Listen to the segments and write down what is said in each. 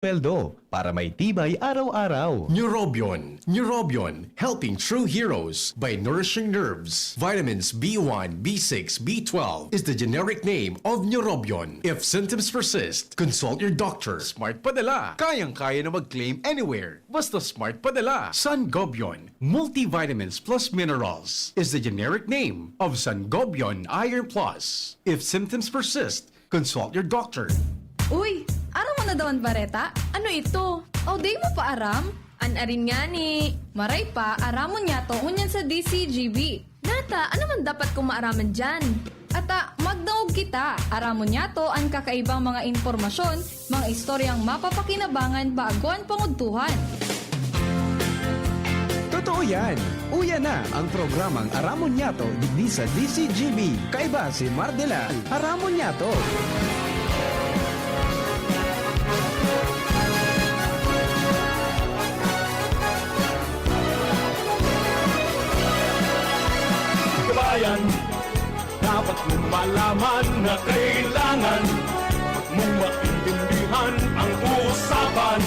Sweldo para may tibay araw-araw. Neurobion. Neurobion, helping true heroes by nourishing nerves. Vitamins B1, B6, B12 is the generic name of Neurobion. If symptoms persist, consult your doctor. Smart Padala. Kayang-kaya na mag-claim anywhere. Basta Smart Padala. Sangobion, multivitamins plus minerals, is the generic name of Sangobion Iron Plus. If symptoms persist, consult your doctor. Uy, aram mo na daw ang bareta? Ano ito? O di mo pa aram? Anarin nga ni. Maray pa, aramon niya to unyan sa DCGB. Nata, ano man dapat kong maaraman dyan? Ata, magdaog kita. Aramon niya to ang kakaibang mga impormasyon, mga istoryang mapapakinabangan bago ang panguntuhan. Totoo yan. Uya na ang programang Aramon Yato digdi sa DCGB. Kaiba si Mardela. Aramon Yato. Kabayan, dapat mong malaman na kailangan mong maintindihan ang usapan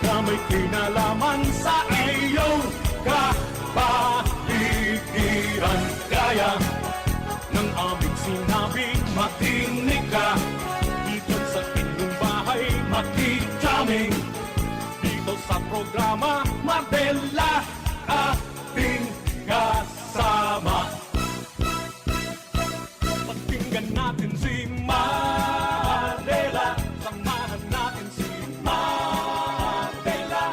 na may kinalaman sa iyong kapaligiran. Kaya ng aming sinabi, makinig ka dito sa inyong bahay, makijaming dito sa programa Mardela ating kasama. Pakinggan natin si Mardela, samahan natin si Mardela.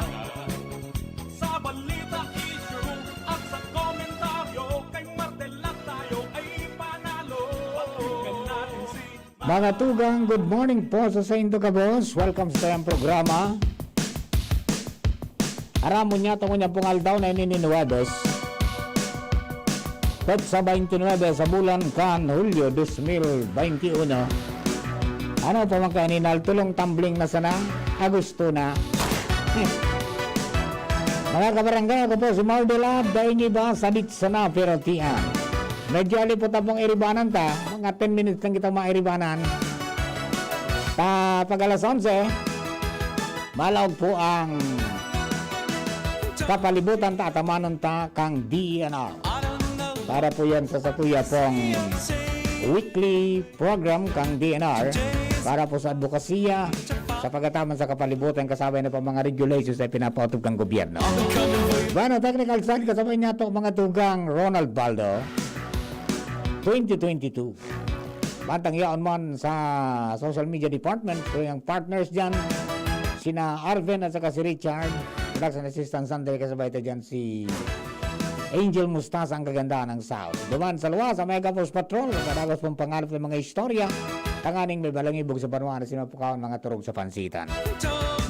Sa balita, issue at sa komentaryo, kay Mardela tayo ay panalo. Pakinggan natin si Mga tugang, good morning po sa Sainto Cabos. Welcome sa tayong programa. Aramon niya tungo niya pong aldaw na ininuwados. Petsa 29 sa bulan kan Hulyo 2021. Ano po mga kaninal, tulong tumbling na sana, Agosto na. Mga kabarangay, ako po si Mardela, dahil niyo ba sabit sana pero tiyan. Medyo alipot na pong iribanan ta, mga 10 minutes lang kitang mairibanan. Pag alas 11, malawag po ang kapalibutan ta at amanon ta kang DNR. Para po yan sa satuya pong weekly program kang DNR para po sa advokasya sa pagkataman sa kapalibutan kasabay na pa mga regulations na pinapautob kang gobyerno. Bueno, technical side kasabay niya to mga tugang Ronald Baldo 2022. Bantang yaon man sa social media department so yung partners dyan sina Arvin at saka si Richard, production assistant Sunday kasabay ito dyan si Angel Mustasa ang kagandaan ng South. Duman sa luwa sa Mega Force Patrol, kadagos pong pangarap ng mga istorya, tanganing may balangibog sa panuan na sinapukawan mga turog sa pansitan.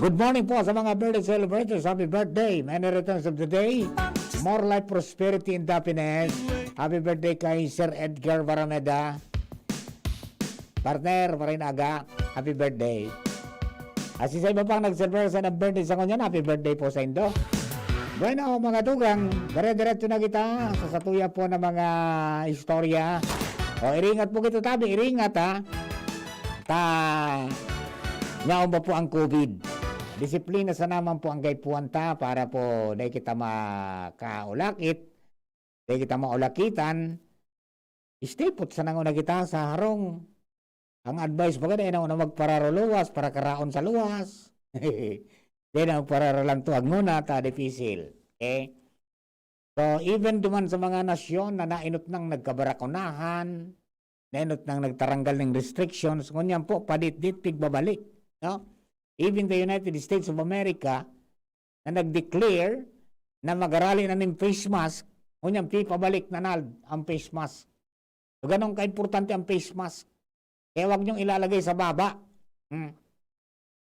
Good morning po sa mga birthday celebrators. Happy birthday! Many returns of the day. More life, prosperity, and happiness. Happy birthday kay Sir Edgar Barameda. Partner, Marinaga. Happy birthday. At sa iba pang nag-celebrate sa birthday sa kanya, happy birthday po sa Indo. Bueno, mga tugang, dire-diretso na kita sa satuya po ng mga istorya. O, iringat po kita tabi, iringat ha. Ngayon ba po ang COVID? Disiplina sa naman po ang gaypuan ta para po dahil kita makaulakit, dahil kita maulakitan. Stay put sa nanguna kita sa harong. Ang advice ba ka na magpararo luwas para karaon sa luwas. Dahil na magpararo lang tuwag muna ta difficile. Okay? So, even duman sa mga nasyon na nainot nang nagkabarakunahan, nainot nang nagtaranggal ng restrictions, ngunyan po, padit-dit, pigbabalik. No? Even the United States of America, na nag-declare na mag-arali na ng face mask, ngunyan, pabalik na ang face mask. So, ganun ka-importante ang face mask. Kaya huwag niyong ilalagay sa baba.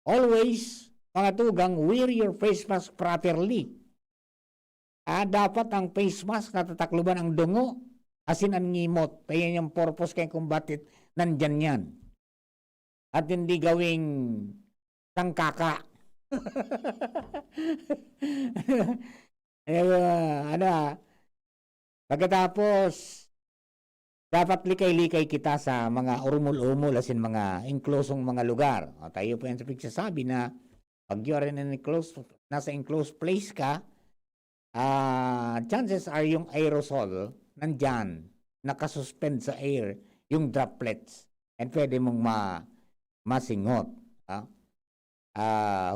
Always, mga tugang, wear your face mask properly. Dapat ang face mask na tatakluban ang dungo, asin ang ngimot. Kaya yung purpose kay kung bakit nandyan yan. At hindi gawing tangkaka. Pagkatapos, dapat likay-likay kita sa mga urmul-umul asin mga inklusong mga lugar. O, tayo po yung sabi na Pag you are in an nasa enclosed place ka, chances are yung aerosol nandyan, nakasuspend sa air, yung droplets, and pwede mong masingot.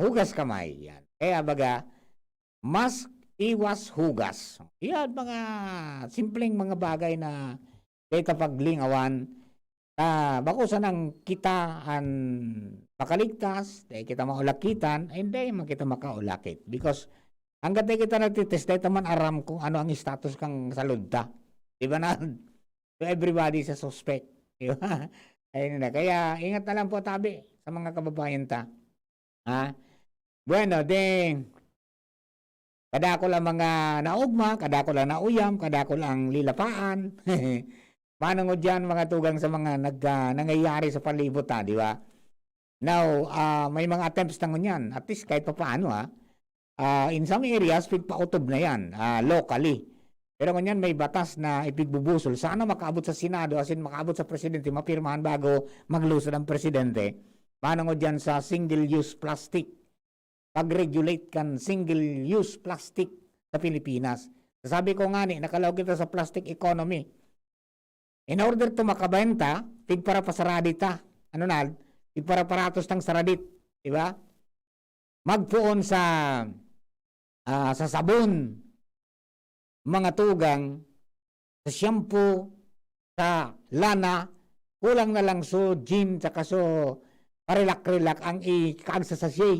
Hugas kamay, yan. Kaya baga, mask, iwas, hugas. Yan, mga simpleng mga bagay na data paglingawan, bakusan ng kita an makaligtas, dahil kita maulakitan, hindi man kita makaulakit. Because hanggat di kita nagtitest, dahil man aram kung ano ang status kang saludta. Diba na? So everybody is a suspect. Diba? Ayun na. Kaya ingat na lang po tabi sa mga kababayan ta. Bueno, then, kada ko lang mga naugma, kada ko lang nauyam, kada ko lang lilapaan. Paano mo dyan mga tugang sa mga nangyayari sa palibot di ba? Now, may mga attempts na ngunyan. At least kahit pa paano in some areas, pigpautob na yan, locally. Pero ngunyan may batas na ipigbubusol. Sana makaabot sa Senado, as in makaabot sa Presidente, mapirmahan bago maglusod ang Presidente. Paano mo dyan sa single-use plastic? Pag-regulate kan single-use plastic sa Pilipinas. Sabi ko nga nakalawag kita sa plastic economy. In order to makabenta, tigpara pa saradita. Tigpara-paratos ng saradit. Diba? Magpuon sa sabon, mga tugang, sa shampoo, sa lana, kulang na lang so gin, tsaka so parilak-rilak ang ikaan sa sachet.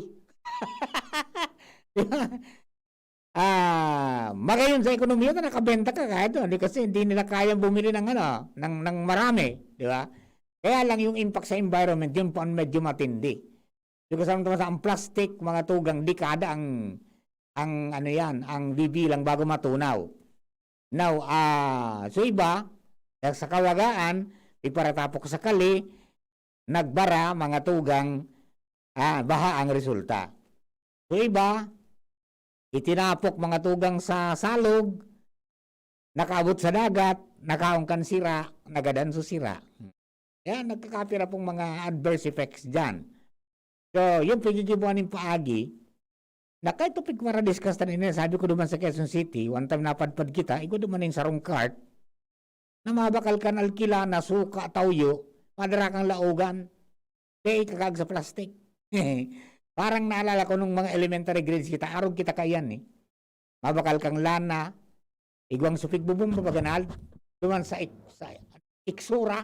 Diba? Magayon sa ekonomiya na nakabenta ka kahit doon kasi hindi nila kayang bumili ng marami, di ba? Kaya lang yung impact sa environment yun po ang medyo matindi. Because ang plastic, mga tugang, dekada ang bibilang bago matunaw. Now, so iba, sa kawagaan, iparatapok sa kali, nagbara, mga tugang, baha ang resulta. So iba, itinapok mga tugang sa salog, nakaabot sa dagat, nakaungkan sira, nagadan so sira. Kaya nagkakapira pong mga adverse effects dyan. So, yung pagkikibuan ng paagi, na kahit tupig para discuss na sabi ko naman sa Quezon City, one time napadpad kita, iko naman yung sarong cart, na mabakal ka alkila na suka, tawyo, madara kang laugan, kaya ikagag sa plastic. Parang naalala ko nung mga elementary grades kita, arog kita kayan Mabakal kang lana, igwang supig bubong babaganal, duman sa iksura,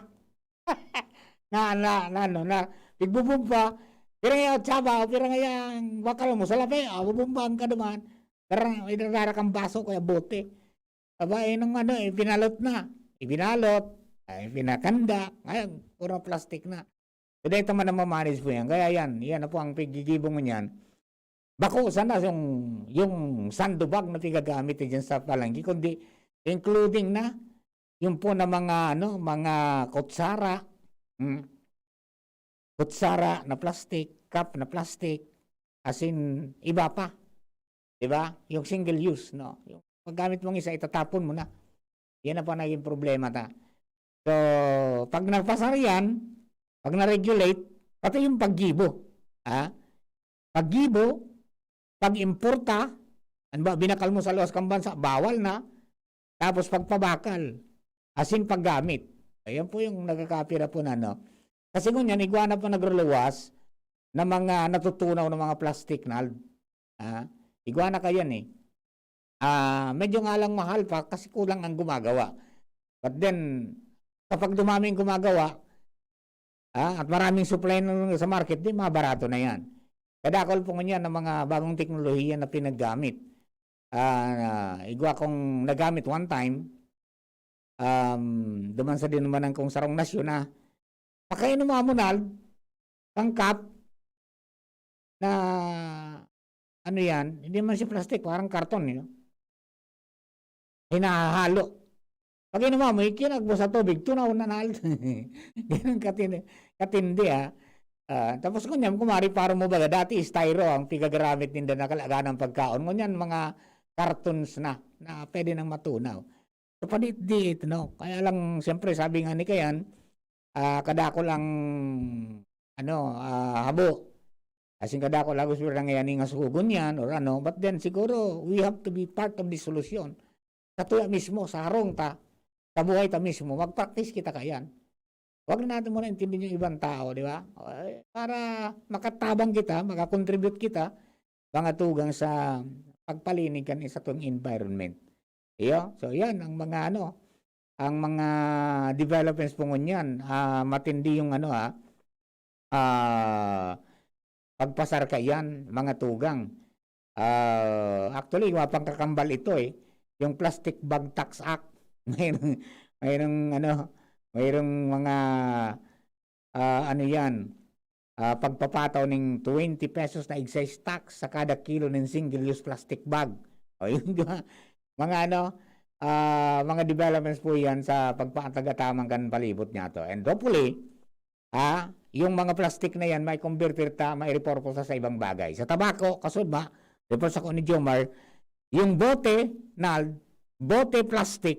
na igbubong pa, pero ngayon tsaba, pero ngayon bakal mo sa labi, bubumbang ka naman, karang idadara kang baso kaya bote. Aba, nung pinalot na, ibinalot, pinakanda, ngayon, puro plastic na. So, dahil naman na mamanage po yan. Kaya yan na po ang pagigibong niyan. Bako, sana yung sandbag na pigagamit dyan sa palanggi, kundi including na yung po na mga kutsara, kutsara na plastic, cup na plastic, as in, iba pa. Diba? Yung single use, no? Yung paggamit mong isa, itatapon mo na. Yan na pa naging problema ta. So, pag nagpasar yan, pag na-regulate, pati yung paggibo. Paggibo, pag-importa, binakal mo sa luwas kang bansa, bawal na. Tapos pagpabakal, asin paggamit. Ayan po yung nagkakapira po na, no? Kasi kung yan, iguana pa nagluluwas na mga natutunaw ng mga plastic na, iguana ka yan medyo nga lang mahal pa kasi kulang ang gumagawa. But then, kapag dumaming gumagawa, at maraming supply sa market, di mabarato na yan. Kadakol po nga ng mga bagong teknolohiya na pinagamit. Igwa kong nagamit one time, duman sa din naman kong sarong nasyon na pakain mo amunal, tangkap, na yan, hindi man siya plastic, parang karton, hinahalo. Pag inuman mo, ikinagbo sa tubig, tunaw na nal. Ganun katindi tapos kunyan, kumari parang mo baga, dati styro ang pigagamit ninda na kalagaan ng pagkaon. Kunyan, mga cartons na pwede nang matunaw. So, padit-dit, no? Kaya lang, siyempre, sabi nga ni Kayan, kadako lang, habo. Kasing kada ko lagos sila nangyayani nga sugon yan or ano, but then siguro we have to be part of the solution. Sa tuya mismo, sa harong ta, sa buhay ta mismo, mag-practice kita kayan. Huwag na natin muna intindihin yung ibang tao, di ba? Para makatabang kita, makakontribute kita, mga tugang sa pagpalinig kan sa tuwing environment. Iyo? So yan, ang mga ang mga developments po ngunyan, matindi yung pagpasar ka yan, mga tugang. Actually, mapang kakambal ito yung Plastic Bag Tax Act. Mayroong mga pagpapataw ng 20 pesos na excise tax sa kada kilo ng single-use plastic bag. O yun, di ba? Mga developments po yan sa pagpapatagamang kan palibot niya to. And hopefully, yung mga plastic na yan, may converter may repurpose sa ibang bagay. Sa tabako, kasod ba, report ako ni Jomar, yung bote plastic,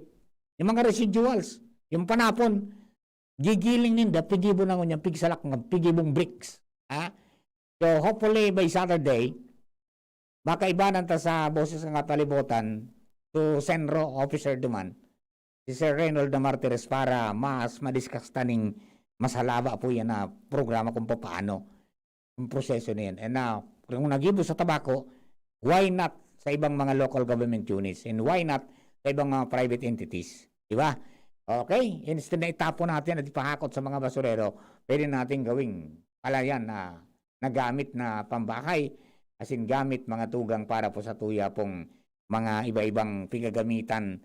yung mga residuals, yung panapon, gigiling ninda, pigibo na ngunyan, pigsalak nga, pigibong bricks. So hopefully by Saturday, makaibanan ta sa boses ng palibutan to Senro Officer Duman, si Sir Reynold de Martires para mas madiscuss taning mas halaba po yan na programa kung paano yung proseso na yan. And now, kung nagibo sa tabako, why not sa ibang mga local government units and why not sa ibang mga private entities? Diba? Okay? Instead na itapon natin at ipahakot sa mga basurero, pwede natin gawing palayan na nagamit na pambahay as in gamit mga tugang para po sa tuya pong mga iba-ibang pinagamitan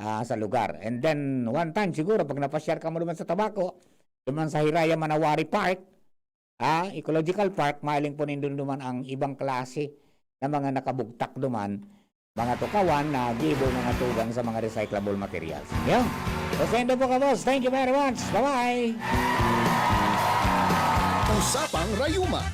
sa lugar. And then, one time siguro, pag napasyar ka mo naman sa tabako, naman sa Hiraya Manawari Park, Ecological Park, maling po nindun naman ang ibang klase na mga nakabugtak duman, mga tukawan na gibo mga tugang sa mga recyclable materials. Yan. So, sendo po ka, boss. Thank you very much. Bye-bye. Usapang Rayuma.